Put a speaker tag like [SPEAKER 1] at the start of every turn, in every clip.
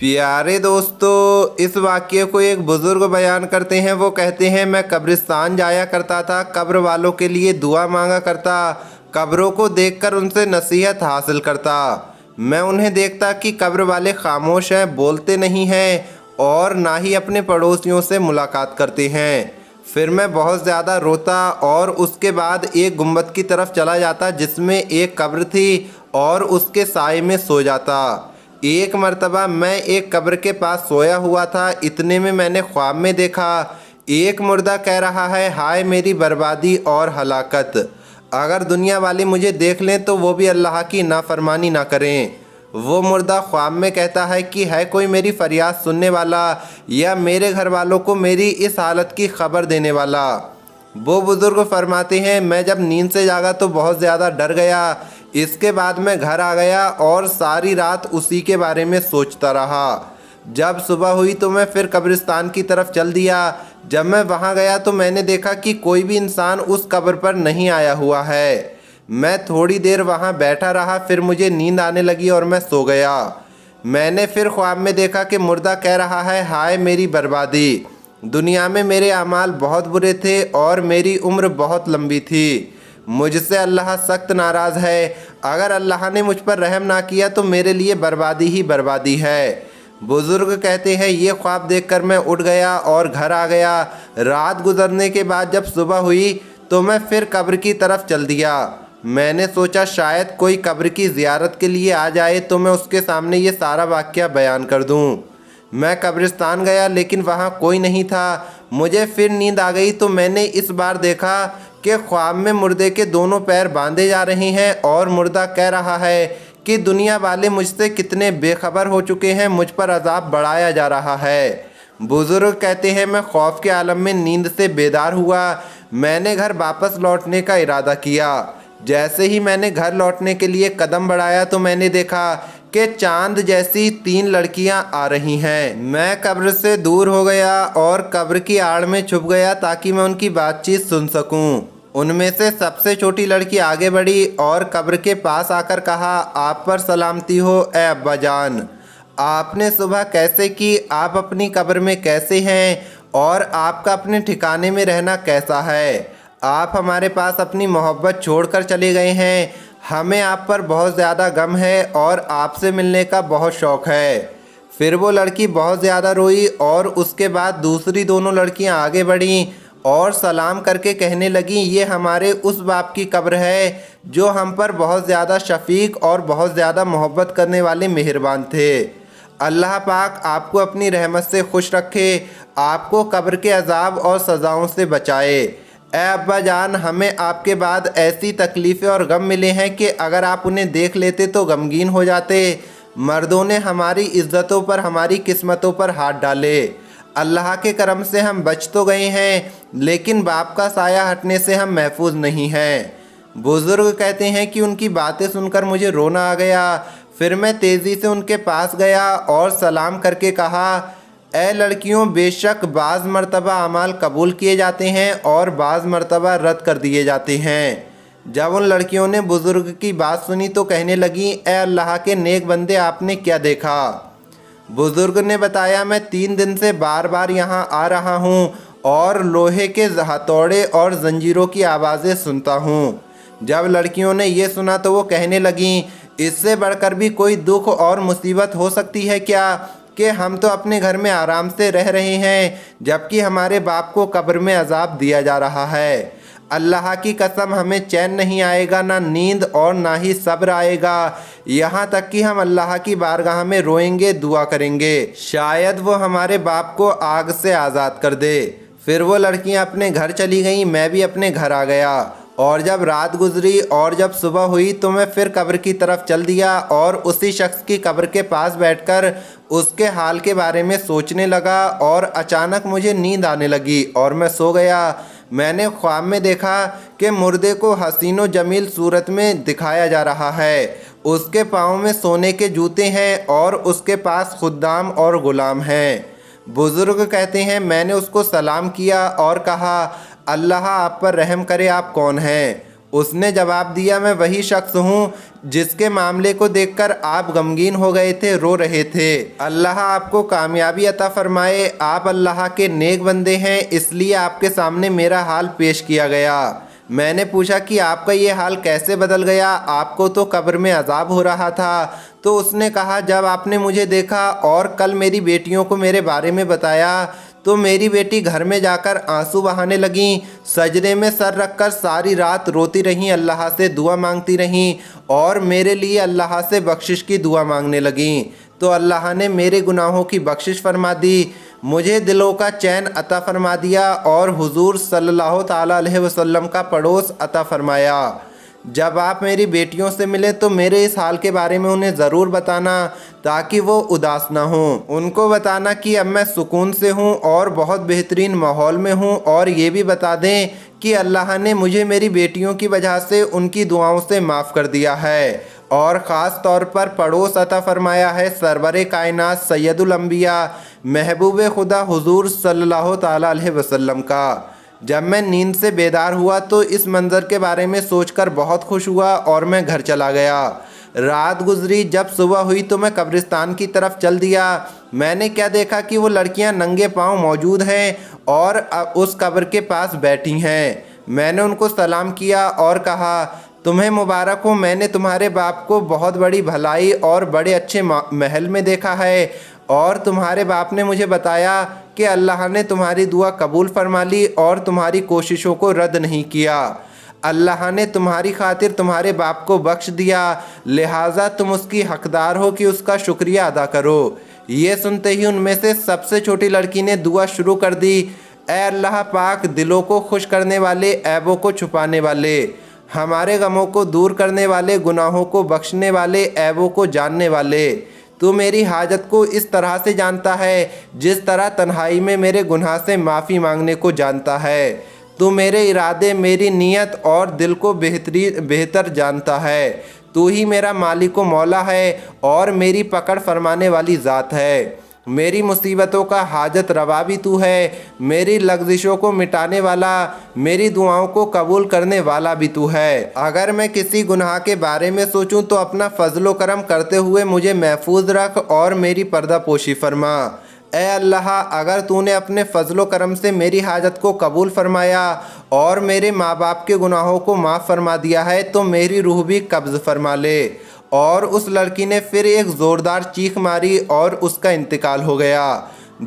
[SPEAKER 1] प्यारे दोस्तों, इस वाक़ये को एक बुज़ुर्ग बयान करते हैं। वो कहते हैं, मैं कब्रिस्तान जाया करता था, कब्र वालों के लिए दुआ मांगा करता, कब्रों को देखकर उनसे नसीहत हासिल करता। मैं उन्हें देखता कि कब्र वाले खामोश हैं, बोलते नहीं हैं और ना ही अपने पड़ोसियों से मुलाकात करते हैं। फिर मैं बहुत ज़्यादा रोता और उसके बाद एक गुंबद की तरफ चला जाता जिसमें एक कब्र थी और उसके साए में सो जाता। एक मर्तबा मैं एक कब्र के पास सोया हुआ था, इतने में मैंने ख्वाब में देखा एक मुर्दा कह रहा है, हाय मेरी बर्बादी और हलाकत। अगर दुनिया वाले मुझे देख लें तो वो भी अल्लाह की नाफरमानी ना करें। वो मुर्दा ख्वाब में कहता है कि है कोई मेरी फरियाद सुनने वाला या मेरे घर वालों को मेरी इस हालत की खबर देने वाला। वो बुज़ुर्ग फरमाते हैं, मैं जब नींद से जागा तो बहुत ज़्यादा डर गया। इसके बाद मैं घर आ गया और सारी रात उसी के बारे में सोचता रहा। जब सुबह हुई तो मैं फिर कब्रिस्तान की तरफ चल दिया। जब मैं वहाँ गया तो मैंने देखा कि कोई भी इंसान उस कब्र पर नहीं आया हुआ है। मैं थोड़ी देर वहाँ बैठा रहा, फिर मुझे नींद आने लगी और मैं सो गया। मैंने फिर ख्वाब में देखा कि मुर्दा कह रहा है, हाय मेरी बर्बादी। दुनिया में मेरे अमाल बहुत बुरे थे और मेरी उम्र बहुत लंबी थी। मुझसे अल्लाह सख्त नाराज़ है। अगर अल्लाह ने मुझ पर रहम ना किया तो मेरे लिए बर्बादी ही बर्बादी है। बुज़ुर्ग कहते हैं, ये ख्वाब देखकर मैं उठ गया और घर आ गया। रात गुजरने के बाद जब सुबह हुई तो मैं फिर कब्र की तरफ चल दिया। मैंने सोचा शायद कोई कब्र की ज़ियारत के लिए आ जाए तो मैं उसके सामने ये सारा वाक़या बयान कर दूँ। मैं कब्रिस्तान गया लेकिन वहाँ कोई नहीं था। मुझे फिर नींद आ गई तो मैंने इस बार देखा कि ख्वाब में मुर्दे के दोनों पैर बांधे जा रहे हैं और मुर्दा कह रहा है कि दुनिया वाले मुझसे कितने बेखबर हो चुके हैं, मुझ पर अजाब बढ़ाया जा रहा है। बुज़ुर्ग कहते हैं, मैं खौफ के आलम में नींद से बेदार हुआ। मैंने घर वापस लौटने का इरादा किया। जैसे ही मैंने घर लौटने के लिए कदम बढ़ाया तो मैंने देखा कि चांद जैसी 3 लड़कियां आ रही हैं। मैं कब्र से दूर हो गया और कब्र की आड़ में छुप गया ताकि मैं उनकी बातचीत सुन सकूं। उनमें से सबसे छोटी लड़की आगे बढ़ी और कब्र के पास आकर कहा, आप पर सलामती हो ए अब्बा जान। आपने सुबह कैसे की? आप अपनी कब्र में कैसे हैं और आपका अपने ठिकाने में रहना कैसा है? आप हमारे पास अपनी मोहब्बत छोड़कर चले गए हैं। हमें आप पर बहुत ज़्यादा गम है और आपसे मिलने का बहुत शौक़ है। फिर वो लड़की बहुत ज़्यादा रोई और उसके बाद दूसरी दोनों लड़कियां आगे बढ़ीं और सलाम करके कहने लगीं, ये हमारे उस बाप की कब्र है जो हम पर बहुत ज़्यादा शफीक और बहुत ज़्यादा मोहब्बत करने वाले मेहरबान थे। अल्लाह पाक आपको अपनी रहमत से खुश रखे, आपको कब्र के अजाब और सज़ाओं से बचाए। ए अब्बा जान, हमें आपके बाद ऐसी तकलीफ़ें और गम मिले हैं कि अगर आप उन्हें देख लेते तो गमगीन हो जाते। मर्दों ने हमारी इज़्ज़तों पर, हमारी किस्मतों पर हाथ डाले। अल्लाह के करम से हम बच तो गए हैं लेकिन बाप का साया हटने से हम महफूज नहीं हैं। बुज़ुर्ग कहते हैं कि उनकी बातें सुनकर मुझे रोना आ गया। फिर मैं तेज़ी से उनके पास गया और सलाम करके कहा, ए लड़कियों, बेशक बाज़ मर्तबा अमाल कबूल किए जाते हैं और बाज़ मर्तबा रद्द कर दिए जाते हैं। जब उन लड़कियों ने बुज़ुर्ग की बात सुनी तो कहने लगी, ए अल्लाह के नेक बंदे, आपने क्या देखा? बुज़ुर्ग ने बताया, मैं 3 दिन से बार बार यहाँ आ रहा हूँ और लोहे के हथौड़े और जंजीरों की आवाज़ें सुनता हूँ। जब लड़कियों ने ये सुना तो वो कहने लगीं, इससे बढ़कर भी कोई दुख और मुसीबत हो सकती है क्या कि हम तो अपने घर में आराम से रह रहे हैं जबकि हमारे बाप को कब्र में अजाब दिया जा रहा है। अल्लाह की कसम, हमें चैन नहीं आएगा, ना नींद और ना ही सब्र आएगा, यहाँ तक कि हम अल्लाह की बारगाह में रोएंगे, दुआ करेंगे, शायद वो हमारे बाप को आग से आज़ाद कर दे। फिर वो लड़कियाँ अपने घर चली गईं, मैं भी अपने घर आ गया। और जब रात गुजरी और जब सुबह हुई तो मैं फिर कब्र की तरफ चल दिया और उसी शख्स की कब्र के पास बैठकर उसके हाल के बारे में सोचने लगा और अचानक मुझे नींद आने लगी और मैं सो गया। मैंने ख्वाब में देखा कि मुर्दे को हसीन व जमील सूरत में दिखाया जा रहा है। उसके पाँव में सोने के जूते हैं और उसके पास खुद्दाम और ग़ुलाम हैं। बुज़ुर्ग कहते हैं, मैंने उसको सलाम किया और कहा, अल्लाह आप पर रहम करे, आप कौन हैं? اس نے جواب دیا میں وہی شخص ہوں جس کے معاملے کو دیکھ کر آپ غمگین ہو گئے تھے، رو رہے تھے۔ اللہ آپ کو کامیابی عطا فرمائے، آپ اللہ کے نیک بندے ہیں، اس لیے آپ کے سامنے میرا حال پیش کیا گیا۔ میں نے پوچھا کہ آپ کا یہ حال کیسے بدل گیا؟ آپ کو تو قبر میں عذاب ہو رہا تھا۔ تو اس نے کہا جب آپ نے مجھے دیکھا اور کل میری بیٹیوں کو میرے بارے میں بتایا تو میری بیٹی گھر میں جا کر آنسو بہانے لگیں، سجدے میں سر رکھ کر ساری رات روتی رہیں، اللہ سے دعا مانگتی رہیں اور میرے لیے اللہ سے بخشش کی دعا مانگنے لگیں۔ تو اللہ نے میرے گناہوں کی بخشش فرما دی، مجھے دلوں کا چین عطا فرما دیا اور حضور صلی اللہ تعالیٰ علیہ وسلم کا پڑوس عطا فرمایا۔ جب آپ میری بیٹیوں سے ملیں تو میرے اس حال کے بارے میں انہیں ضرور بتانا تاکہ وہ اداس نہ ہوں۔ ان کو بتانا کہ اب میں سکون سے ہوں اور بہت بہترین ماحول میں ہوں، اور یہ بھی بتا دیں کہ اللہ نے مجھے میری بیٹیوں کی وجہ سے ان کی دعاؤں سے معاف کر دیا ہے اور خاص طور پر پڑوس عطا فرمایا ہے سرور کائنات سید الانبیاء محبوب خدا حضور صلی اللہ تعالیٰ علیہ وسلم کا۔ جب میں نیند سے بیدار ہوا تو اس منظر کے بارے میں سوچ کر بہت خوش ہوا اور میں گھر چلا گیا۔ رات گزری، جب صبح ہوئی تو میں قبرستان کی طرف چل دیا۔ میں نے کیا دیکھا کہ وہ لڑکیاں ننگے پاؤں موجود ہیں اور اس قبر کے پاس بیٹھی ہیں۔ میں نے ان کو سلام کیا اور کہا تمہیں مبارک ہو، میں نے تمہارے باپ کو بہت بڑی بھلائی اور بڑے اچھے محل میں دیکھا ہے، اور تمہارے باپ نے مجھے بتایا کہ اللہ نے تمہاری دعا قبول فرما لی اور تمہاری کوششوں کو رد نہیں کیا۔ اللہ نے تمہاری خاطر تمہارے باپ کو بخش دیا، لہٰذا تم اس کی حقدار ہو کہ اس کا شکریہ ادا کرو۔ یہ سنتے ہی ان میں سے سب سے چھوٹی لڑکی نے دعا شروع کر دی، اے اللہ پاک، دلوں کو خوش کرنے والے، عیبوں کو چھپانے والے، ہمارے غموں کو دور کرنے والے، گناہوں کو بخشنے والے، عیبوں کو جاننے والے، تو میری حاجت کو اس طرح سے جانتا ہے جس طرح تنہائی میں میرے گناہ سے معافی مانگنے کو جانتا ہے۔ تو میرے ارادے، میری نیت اور دل کو بہتر جانتا ہے۔ تو ہی میرا مالک و مولا ہے اور میری پکڑ فرمانے والی ذات ہے۔ میری مصیبتوں کا حاجت روا بھی تو ہے، میری لغزشوں کو مٹانے والا، میری دعاؤں کو قبول کرنے والا بھی تو ہے۔ اگر میں کسی گناہ کے بارے میں سوچوں تو اپنا فضل و کرم کرتے ہوئے مجھے محفوظ رکھ اور میری پردہ پوشی فرما۔ اے اللہ، اگر تو نے اپنے فضل و کرم سے میری حاجت کو قبول فرمایا اور میرے ماں باپ کے گناہوں کو معاف فرما دیا ہے تو میری روح بھی قبض فرما لے۔ اور اس لڑکی نے پھر ایک زوردار چیخ ماری اور اس کا انتقال ہو گیا۔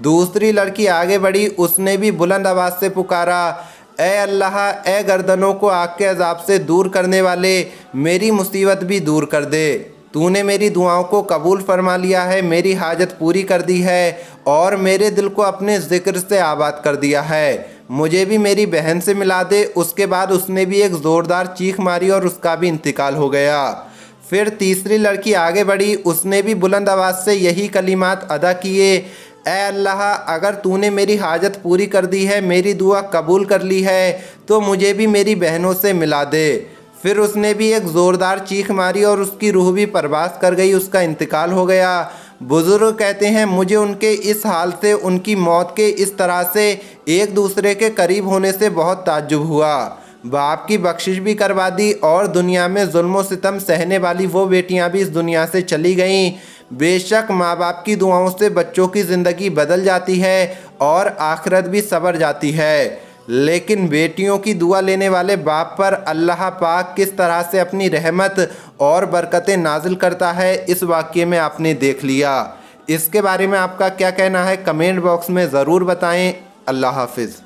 [SPEAKER 1] دوسری لڑکی آگے بڑھی، اس نے بھی بلند آواز سے پکارا، اے اللہ، اے گردنوں کو آگ کے عذاب سے دور کرنے والے، میری مصیبت بھی دور کر دے۔ تو نے میری دعاؤں کو قبول فرما لیا ہے، میری حاجت پوری کر دی ہے اور میرے دل کو اپنے ذکر سے آباد کر دیا ہے۔ مجھے بھی میری بہن سے ملا دے۔ اس کے بعد اس نے بھی ایک زوردار چیخ ماری اور اس کا بھی انتقال ہو گیا۔ پھر تیسری لڑکی آگے بڑھی، اس نے بھی بلند آواز سے یہی کلمات ادا کیے، اے اللہ، اگر تو نے میری حاجت پوری کر دی ہے، میری دعا قبول کر لی ہے تو مجھے بھی میری بہنوں سے ملا دے۔ پھر اس نے بھی ایک زوردار چیخ ماری اور اس کی روح بھی پرواز کر گئی، اس کا انتقال ہو گیا۔ بزرگ کہتے ہیں مجھے ان کے اس حال سے، ان کی موت کے اس طرح سے ایک دوسرے کے قریب ہونے سے بہت تعجب ہوا۔ باپ کی بخشش بھی کروا دی اور دنیا میں ظلم و ستم سہنے والی وہ بیٹیاں بھی اس دنیا سے چلی گئیں۔ بے شک ماں باپ کی دعاؤں سے بچوں کی زندگی بدل جاتی ہے اور آخرت بھی سنور جاتی ہے، لیکن بیٹیوں کی دعا لینے والے باپ پر اللہ پاک کس طرح سے اپنی رحمت اور برکتیں نازل کرتا ہے، اس واقعے میں آپ نے دیکھ لیا۔ اس کے بارے میں آپ کا کیا کہنا ہے کمنٹ باکس میں ضرور بتائیں۔ اللہ حافظ۔